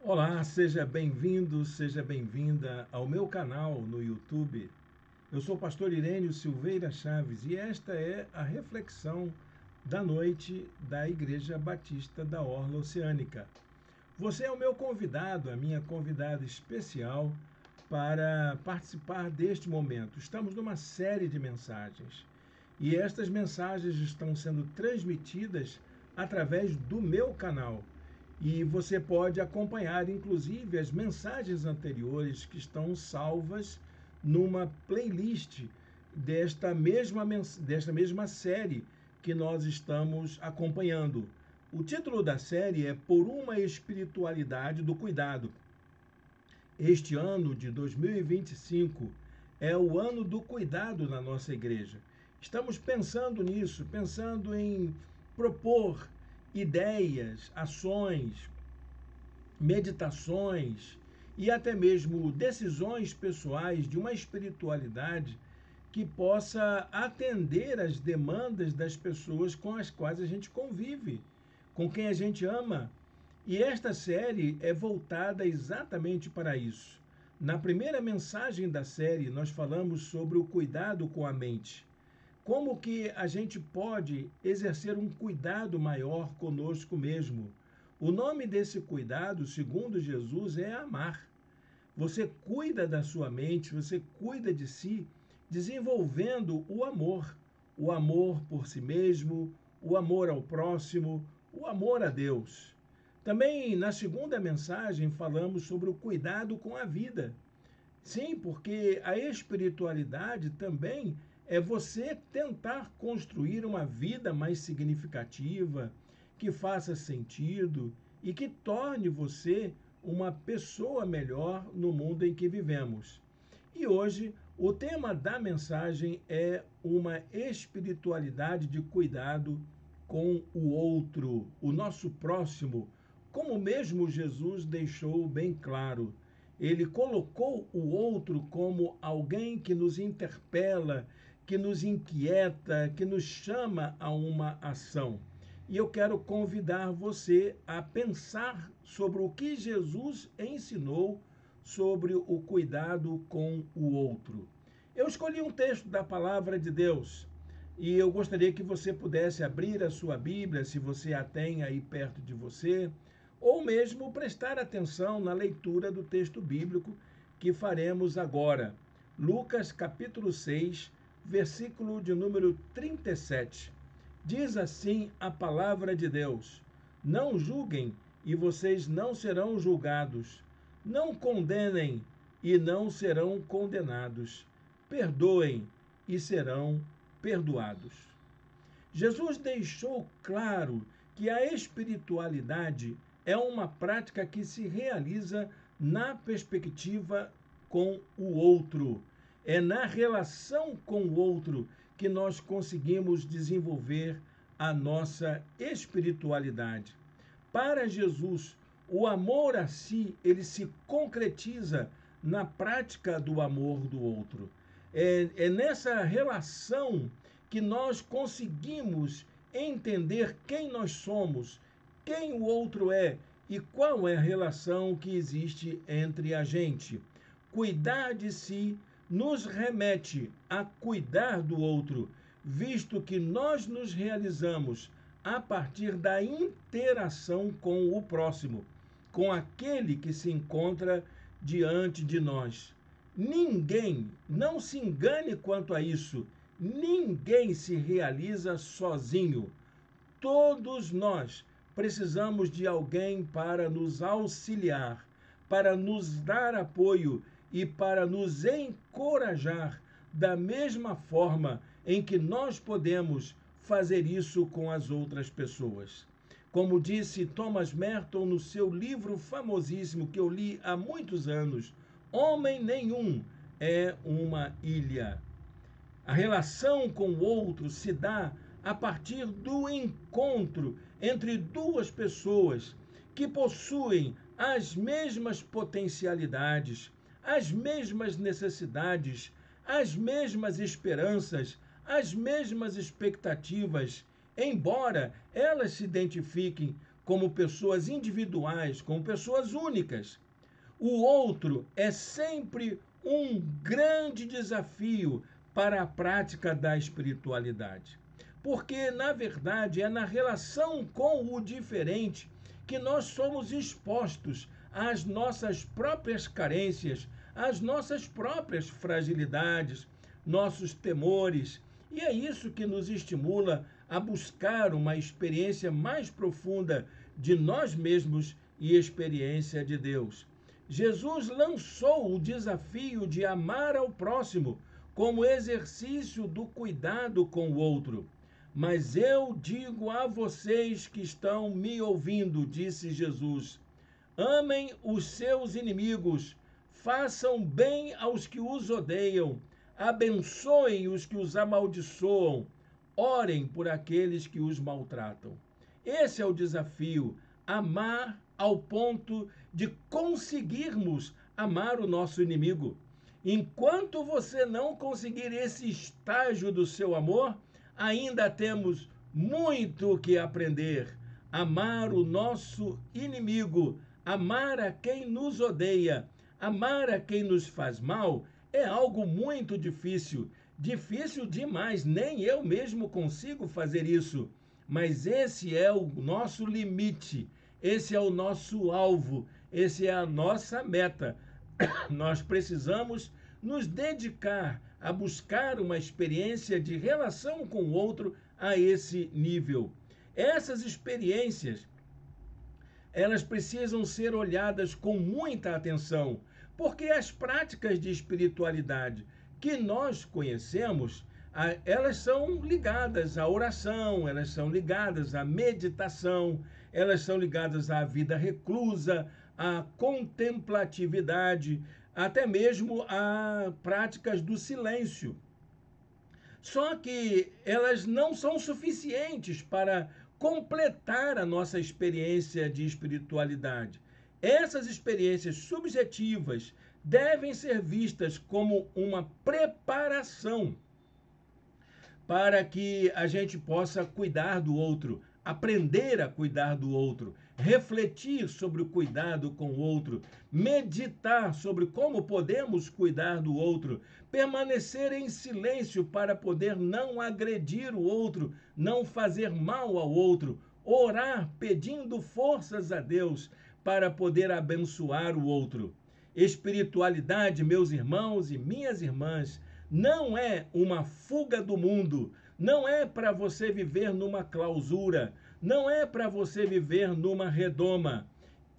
Olá, seja bem-vindo, seja bem-vinda ao meu canal no YouTube. Eu sou o pastor Irênio Silveira Chaves e esta é a reflexão da noite da Igreja Batista da Orla Oceânica. Você é o meu convidado, a minha convidada especial para participar deste momento. Estamos numa série de mensagens e estas mensagens estão sendo transmitidas através do meu canal. E você pode acompanhar, inclusive, as mensagens anteriores que estão salvas numa playlist desta mesma série que nós estamos acompanhando. O título da série é Por uma Espiritualidade do Cuidado. Este ano de 2025 é o ano do cuidado na nossa igreja. Estamos pensando nisso, pensando em propor ideias, ações, meditações e até mesmo decisões pessoais de uma espiritualidade que possa atender às demandas das pessoas com as quais a gente convive, com quem a gente ama. E esta série é voltada exatamente para isso. Na primeira mensagem da série, nós falamos sobre o cuidado com a mente. Como que a gente pode exercer um cuidado maior conosco mesmo? O nome desse cuidado, segundo Jesus, é amar. Você cuida da sua mente, você cuida de si, desenvolvendo o amor por si mesmo, o amor ao próximo, o amor a Deus. Também na segunda mensagem falamos sobre o cuidado com a vida. Sim, porque a espiritualidade também é você tentar construir uma vida mais significativa, que faça sentido e que torne você uma pessoa melhor no mundo em que vivemos. E hoje o tema da mensagem é uma espiritualidade de cuidado com o outro, o nosso próximo, como mesmo Jesus deixou bem claro. Ele colocou o outro como alguém que nos interpela, que nos inquieta, que nos chama a uma ação. E eu quero convidar você a pensar sobre o que Jesus ensinou sobre o cuidado com o outro. Eu escolhi um texto da palavra de Deus e eu gostaria que você pudesse abrir a sua Bíblia, se você a tem aí perto de você, ou mesmo prestar atenção na leitura do texto bíblico que faremos agora. Lucas capítulo 6, versículo de número 37. Diz assim a palavra de Deus: Não julguem e vocês não serão julgados. Não condenem e não serão condenados. Perdoem e serão perdoados. Jesus deixou claro que a espiritualidade é uma prática que se realiza na perspectiva com o outro. É na relação com o outro que nós conseguimos desenvolver a nossa espiritualidade. Para Jesus, o amor a si, ele se concretiza na prática do amor do outro. É nessa relação que nós conseguimos entender quem nós somos, quem o outro é e qual é a relação que existe entre a gente. Cuidar de si nos remete a cuidar do outro, visto que nós nos realizamos a partir da interação com o próximo, com aquele que se encontra diante de nós. Ninguém, não se engane quanto a isso, ninguém se realiza sozinho. Todos nós precisamos de alguém para nos auxiliar, para nos dar apoio e para nos encorajar da mesma forma em que nós podemos fazer isso com as outras pessoas. Como disse Thomas Merton no seu livro famosíssimo que eu li há muitos anos, Homem Nenhum é uma Ilha. A relação com o outro se dá a partir do encontro entre duas pessoas que possuem as mesmas potencialidades, as mesmas necessidades, as mesmas esperanças, as mesmas expectativas, embora elas se identifiquem como pessoas individuais, como pessoas únicas. O outro é sempre um grande desafio para a prática da espiritualidade. Porque, na verdade, é na relação com o diferente que nós somos expostos às nossas próprias carências, às nossas próprias fragilidades, nossos temores. E é isso que nos estimula a buscar uma experiência mais profunda de nós mesmos e experiência de Deus. Jesus lançou o desafio de amar ao próximo como exercício do cuidado com o outro. Mas eu digo a vocês que estão me ouvindo, disse Jesus, amem os seus inimigos, façam bem aos que os odeiam, abençoem os que os amaldiçoam, orem por aqueles que os maltratam. Esse é o desafio, amar ao ponto de conseguirmos amar o nosso inimigo. Enquanto você não conseguir esse estágio do seu amor, ainda temos muito que aprender. Amar o nosso inimigo, amar a quem nos odeia, amar a quem nos faz mal, é algo muito difícil. Difícil demais, nem eu mesmo consigo fazer isso. Mas esse é o nosso limite, esse é o nosso alvo, esse é a nossa meta. Nós precisamos nos dedicar a buscar uma experiência de relação com o outro a esse nível. Essas experiências, elas precisam ser olhadas com muita atenção, porque as práticas de espiritualidade que nós conhecemos, elas são ligadas à oração, elas são ligadas à meditação, elas são ligadas à vida reclusa, à contemplatividade, até mesmo a práticas do silêncio. Só que elas não são suficientes para completar a nossa experiência de espiritualidade. Essas experiências subjetivas devem ser vistas como uma preparação para que a gente possa cuidar do outro, aprender a cuidar do outro, refletir sobre o cuidado com o outro, meditar sobre como podemos cuidar do outro, permanecer em silêncio para poder não agredir o outro, não fazer mal ao outro, orar pedindo forças a Deus para poder abençoar o outro. Espiritualidade, meus irmãos e minhas irmãs, não é uma fuga do mundo, não é para você viver numa clausura, não é para você viver numa redoma.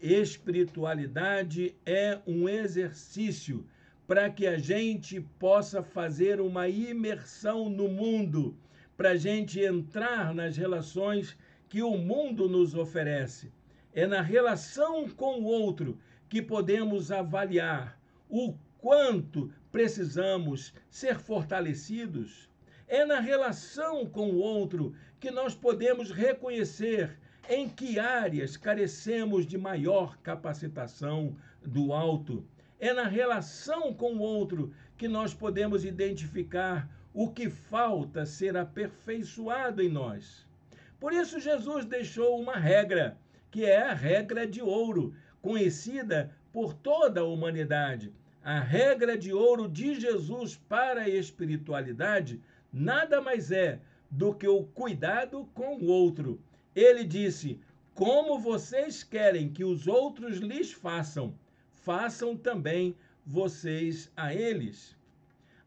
Espiritualidade é um exercício para que a gente possa fazer uma imersão no mundo, para a gente entrar nas relações que o mundo nos oferece. É na relação com o outro que podemos avaliar o quanto precisamos ser fortalecidos. É na relação com o outro que nós podemos reconhecer em que áreas carecemos de maior capacitação do alto. É na relação com o outro que nós podemos identificar o que falta ser aperfeiçoado em nós. Por isso, Jesus deixou uma regra, que é a regra de ouro, conhecida por toda a humanidade. A regra de ouro de Jesus para a espiritualidade nada mais é do que o cuidado com o outro. Ele disse: como vocês querem que os outros lhes façam, façam também vocês a eles.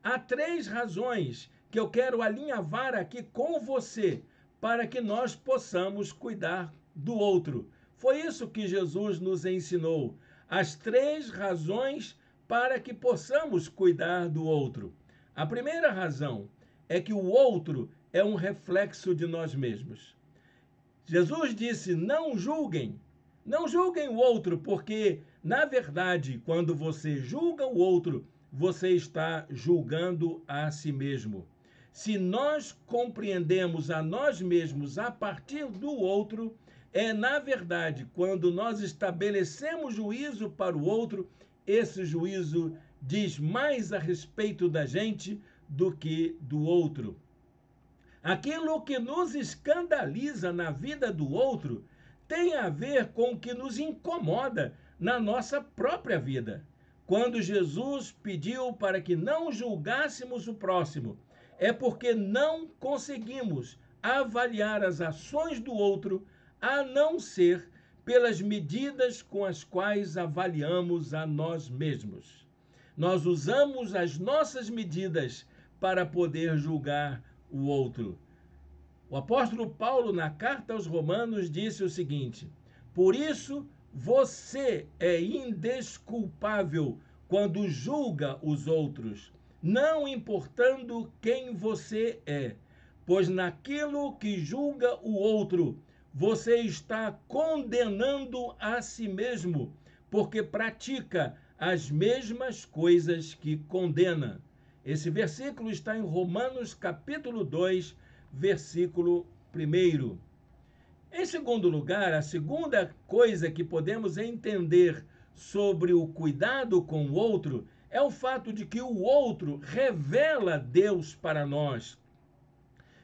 Há 3 razões que eu quero alinhavar aqui com você para que nós possamos cuidar do outro. Foi isso que Jesus nos ensinou. As 3 razões para que possamos cuidar do outro. A primeira razão é que o outro é um reflexo de nós mesmos. Jesus disse: não julguem o outro, porque, na verdade, quando você julga o outro, você está julgando a si mesmo. Se nós compreendemos a nós mesmos a partir do outro, na verdade, quando nós estabelecemos juízo para o outro, esse juízo diz mais a respeito da gente do que do outro. Aquilo que nos escandaliza na vida do outro tem a ver com o que nos incomoda na nossa própria vida. Quando Jesus pediu para que não julgássemos o próximo, é porque não conseguimos avaliar as ações do outro a não ser pelas medidas com as quais avaliamos a nós mesmos. Nós usamos as nossas medidas para poder julgar o outro. O apóstolo Paulo, na carta aos Romanos, disse o seguinte: por isso você é indesculpável quando julga os outros, não importando quem você é, pois naquilo que julga o outro, você está condenando a si mesmo, porque pratica as mesmas coisas que condena. Esse versículo está em Romanos capítulo 2, versículo 1. Em segundo lugar, a segunda coisa que podemos entender sobre o cuidado com o outro é o fato de que o outro revela Deus para nós.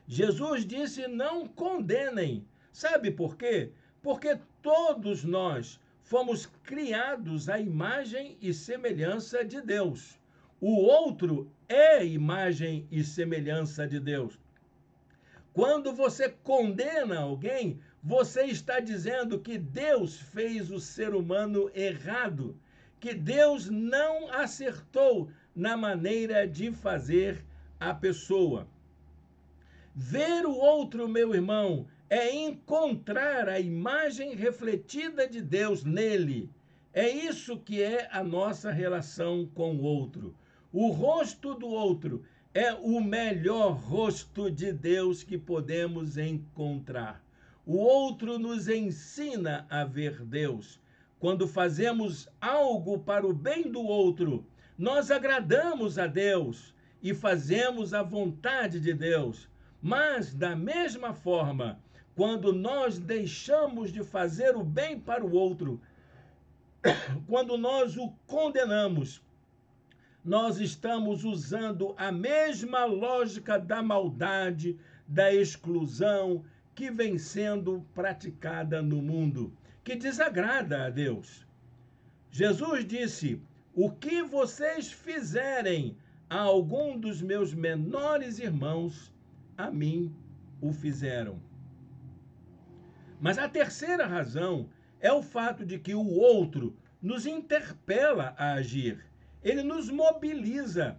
Jesus disse: não condenem. Sabe por quê? Porque todos nós fomos criados à imagem e semelhança de Deus. O outro é imagem e semelhança de Deus. Quando você condena alguém, você está dizendo que Deus fez o ser humano errado, que Deus não acertou na maneira de fazer a pessoa. Ver o outro, meu irmão, é encontrar a imagem refletida de Deus nele. É isso que é a nossa relação com o outro. O rosto do outro é o melhor rosto de Deus que podemos encontrar. O outro nos ensina a ver Deus. Quando fazemos algo para o bem do outro, nós agradamos a Deus e fazemos a vontade de Deus. Mas, da mesma forma, quando nós deixamos de fazer o bem para o outro, quando nós o condenamos, nós estamos usando a mesma lógica da maldade, da exclusão que vem sendo praticada no mundo, que desagrada a Deus. Jesus disse: o que vocês fizerem a algum dos meus menores irmãos, a mim o fizeram. Mas a terceira razão é o fato de que o outro nos interpela a agir. Ele nos mobiliza,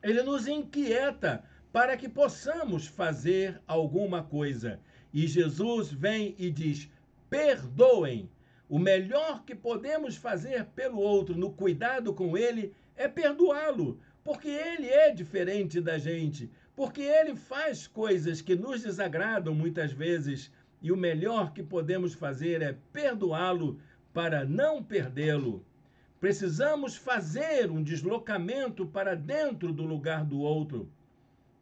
ele nos inquieta para que possamos fazer alguma coisa. E Jesus vem e diz: perdoem. O melhor que podemos fazer pelo outro no cuidado com ele é perdoá-lo, porque ele é diferente da gente, porque ele faz coisas que nos desagradam muitas vezes, e o melhor que podemos fazer é perdoá-lo para não perdê-lo. Precisamos fazer um deslocamento para dentro do lugar do outro.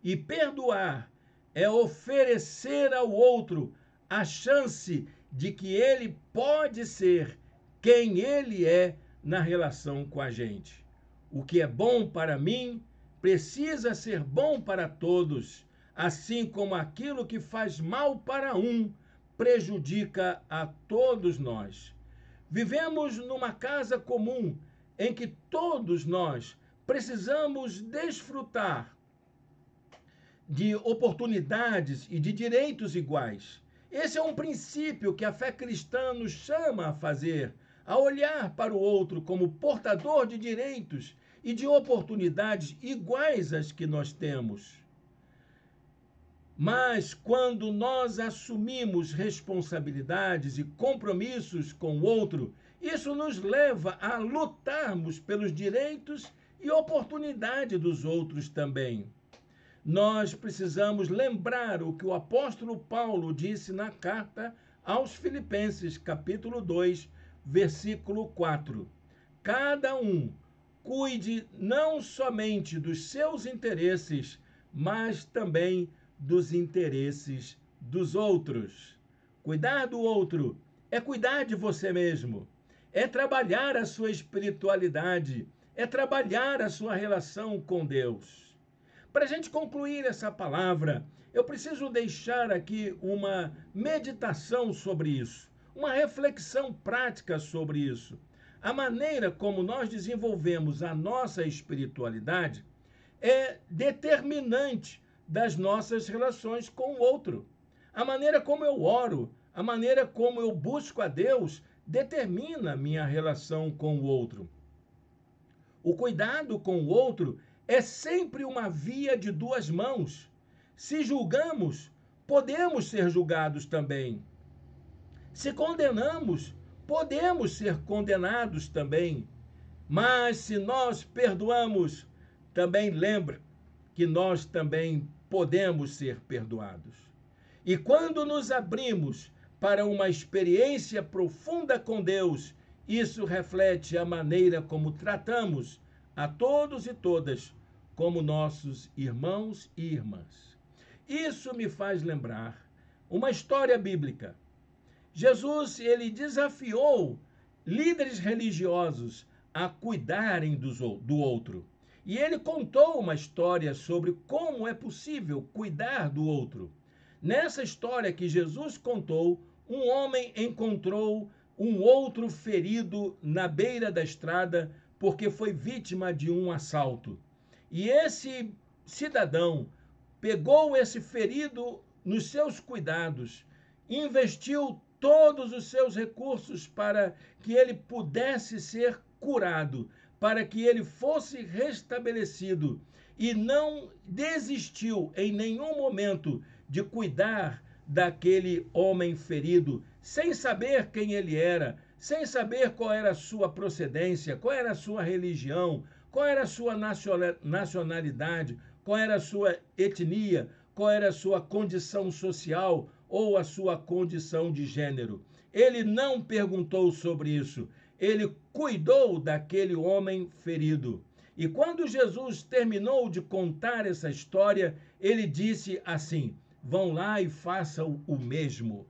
E perdoar é oferecer ao outro a chance de que ele pode ser quem ele é na relação com a gente. O que é bom para mim precisa ser bom para todos, assim como aquilo que faz mal para um prejudica a todos nós. Vivemos numa casa comum em que todos nós precisamos desfrutar de oportunidades e de direitos iguais. Esse é um princípio que a fé cristã nos chama a fazer, a olhar para o outro como portador de direitos e de oportunidades iguais às que nós temos. Mas quando nós assumimos responsabilidades e compromissos com o outro, isso nos leva a lutarmos pelos direitos e oportunidade dos outros também. Nós precisamos lembrar o que o apóstolo Paulo disse na carta aos Filipenses, capítulo 2, versículo 4. Cada um cuide não somente dos seus interesses, mas também dos interesses dos outros. Cuidar do outro é cuidar de você mesmo, é trabalhar a sua espiritualidade, é trabalhar a sua relação com Deus. Para a gente concluir essa palavra, eu preciso deixar aqui uma meditação sobre isso. uma reflexão prática sobre isso. A maneira como nós desenvolvemos a nossa espiritualidade é determinante das nossas relações com o outro. A maneira como eu oro, a maneira como eu busco a Deus, determina minha relação com o outro. O cuidado com o outro é sempre uma via de duas mãos. Se julgamos, podemos ser julgados também. Se condenamos, podemos ser condenados também. Mas se nós perdoamos, também lembra que nós também podemos ser perdoados. E quando nos abrimos para uma experiência profunda com Deus, isso reflete a maneira como tratamos a todos e todas como nossos irmãos e irmãs. Isso me faz lembrar uma história bíblica. Jesus, ele desafiou líderes religiosos a cuidarem do outro. E ele contou uma história sobre como é possível cuidar do outro. Nessa história que Jesus contou, um homem encontrou um outro ferido na beira da estrada porque foi vítima de um assalto. E esse cidadão pegou esse ferido nos seus cuidados, investiu todos os seus recursos para que ele pudesse ser curado, para que ele fosse restabelecido e não desistiu em nenhum momento de cuidar daquele homem ferido, sem saber quem ele era, sem saber qual era a sua procedência, qual era a sua religião, qual era a sua nacionalidade, qual era a sua etnia, qual era a sua condição social ou a sua condição de gênero. Ele não perguntou sobre isso. Ele cuidou daquele homem ferido. E quando Jesus terminou de contar essa história, ele disse assim: vão lá e façam o mesmo.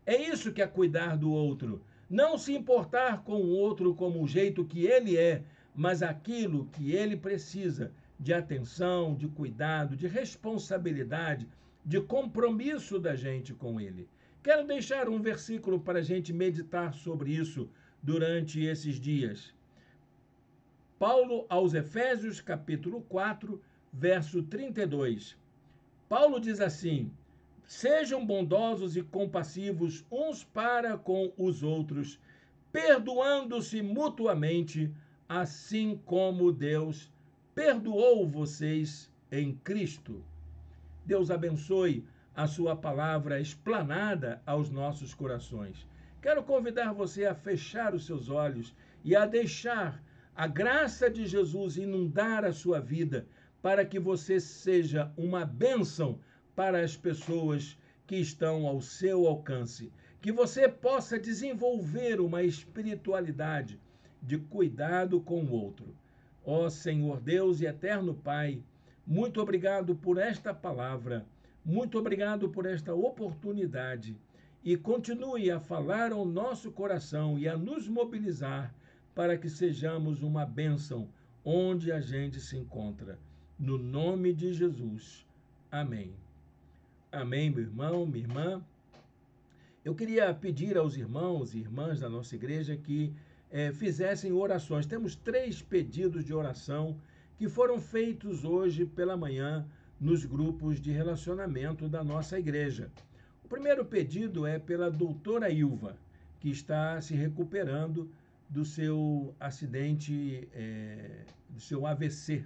É isso que é cuidar do outro. Não se importar com o outro como o jeito que ele é, mas aquilo que ele precisa de atenção, de cuidado, de responsabilidade, de compromisso da gente com ele. Quero deixar um versículo para a gente meditar sobre isso durante esses dias. Paulo aos Efésios, capítulo 4, verso 32. Paulo diz assim: sejam bondosos e compassivos uns para com os outros, perdoando-se mutuamente, assim como Deus perdoou vocês em Cristo. Deus abençoe a sua palavra explanada aos nossos corações. Quero convidar você a fechar os seus olhos e a deixar a graça de Jesus inundar a sua vida, para que você seja uma bênção para as pessoas que estão ao seu alcance. Que você possa desenvolver uma espiritualidade de cuidado com o outro. Ó Senhor Deus e eterno Pai, muito obrigado por esta palavra, muito obrigado por esta oportunidade e continue a falar ao nosso coração e a nos mobilizar para que sejamos uma bênção onde a gente se encontra. No nome de Jesus. Amém. Amém, meu irmão, minha irmã. Eu queria pedir aos irmãos e irmãs da nossa igreja que fizessem orações. Temos 3 pedidos de oração que foram feitos hoje pela manhã nos grupos de relacionamento da nossa igreja. O primeiro pedido é pela doutora Ilva, que está se recuperando do seu acidente, do seu AVC,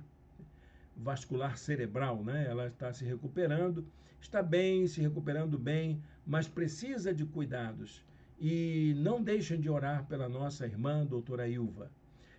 vascular cerebral, né? Ela está se recuperando, está bem, se recuperando bem, mas precisa de cuidados. E não deixem de orar pela nossa irmã, doutora Ilva.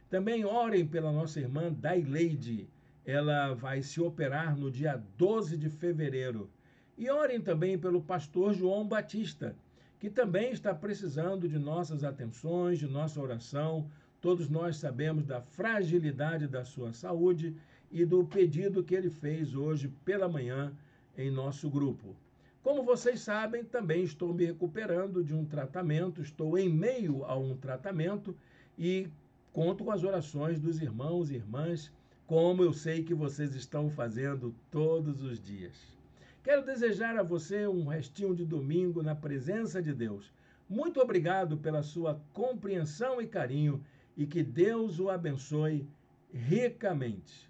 Também orem pela nossa irmã Daileide. Ela vai se operar no dia 12 de fevereiro. E orem também pelo pastor João Batista, que também está precisando de nossas atenções, de nossa oração. Todos nós sabemos da fragilidade da sua saúde e do pedido que ele fez hoje pela manhã em nosso grupo. Como vocês sabem, também estou me recuperando de um tratamento, estou em meio a um tratamento e conto com as orações dos irmãos e irmãs, como eu sei que vocês estão fazendo todos os dias. Quero desejar a você um restinho de domingo na presença de Deus, Muito obrigado pela sua compreensão e carinho e que Deus o abençoe ricamente.